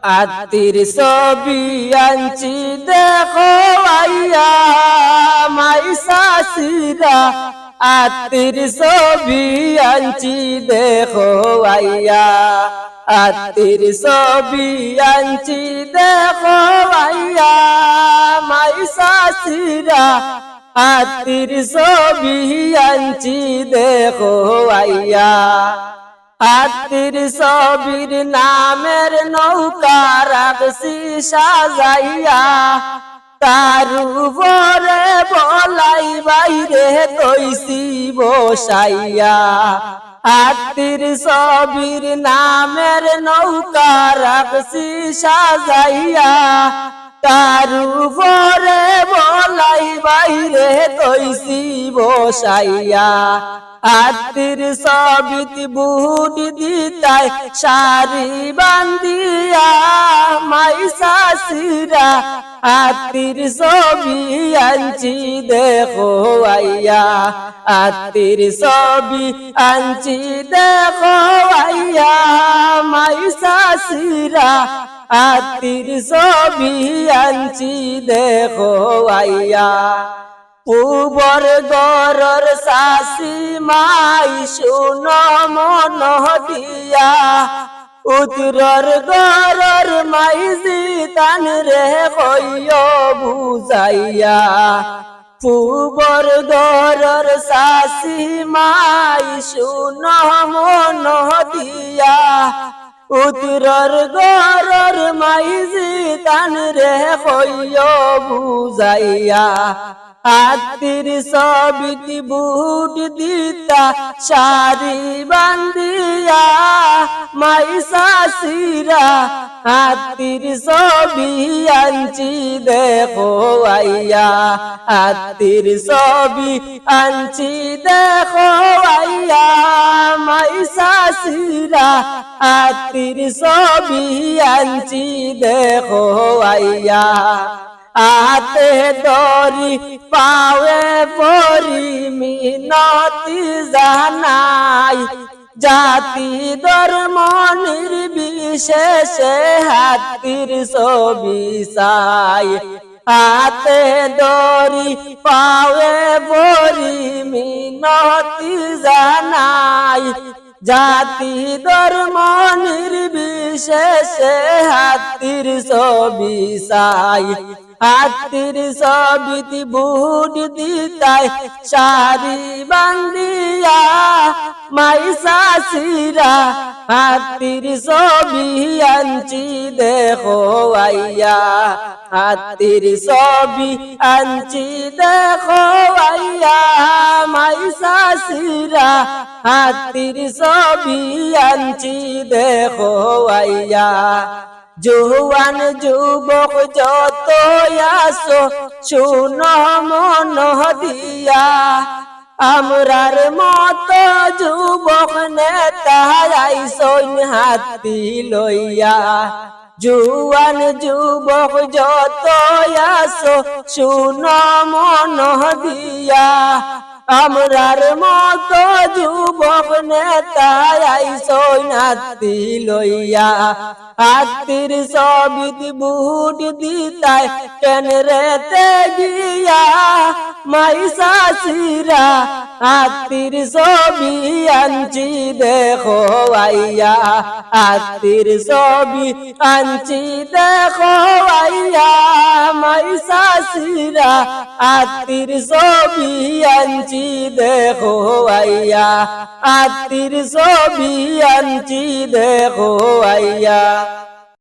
আত্মীর ছবি আনছি দেখো আইয়া মাই শাশিরা আত্মীর ছবি আনছি দেখো আইয়া আত্মীর ছবি আনছি দেখো আইয়া মাই শাশিরা আত্মীর ছবি আনছি দেখো আইয়া আত্মীর ছবির নামের নৌকা রাখছি সাজাইয়া তার উপরে বলাই বাইরে তৈছি বসাইয়া আত্মীর ছবির নামের নৌকা রাখছি সাজাইয়া তার উপরে বলাই বাইরে তৈছি বসাইয়া আত্মীর ছবিত বুট দিতাই শাড়ি বান্ধিয়া মাই শাশিরা আত্মীর ছবি আনছি দেখো আইয়া আত্মীর ছবি আনছি দেখো আইয়া মাই শাশিরা আত্মীর ছবি আনছি দেখো আইয়া পূবর গরর শাশি মাই শুন মন দিয়া উত্তরর গরর মাই জিতান রে কইও বুঝাইয়া পূবর গরর শাশি মাই শুন মন দিয়া উত্তরর গরর মাই জিতান রে কইও বুঝাইয়া আত্মীর ছবিত বুট দিতা শাড়ি বান্ধিয়া মাই শাশিরা আত্মীর ছবি আনছি দেখো আইয়া আত্মীর ছবি আনছি দেখো আইয়া মাই শাশিরা আত্মীর ছবি আনছি দেখো আইয়া আতে দরি পাওয়ে পরি মিনতি জানাই জাতি ধর্ম নির্বিশেষে হাতির ছবি চাই হাতে দরি পাওয়ে পরি মিনতি জানাই জাতি ধর্ম নির্বিশেষে হাতির ছবি চাই হাতির ছবিত বুট দিতাই শাড়ি বান্ধিয়া মাই শাশিরা হাতির ছবি আনছি দেখো আইয়া হাতির ছবি আনছি দেখো আইয়া মাই শাশিরা হাতির ছবি আনছি দেখো আইয়া জোয়ান যুবক যত আসো শুন মন দিয়া আমরার মত যুবক নেতা আইসন হাতি লইয়া জোয়ান যুবক যত আসো শুন মন দিয়া আমরার মত যুবক নেতা আইসন হাতি লইয়া হাতির ছবিত বুট দিতাই কেন রেতে গিয়া মাই শাশিরা হাতির ছবি আনছি দেখো আইয়া হাতির ছবি আনছি দেখো আইয়া মাই শাশিরা হাতির ছবি আনছি দেখো আইয়া হাতির ছবি আনছি দেখো আইয়া।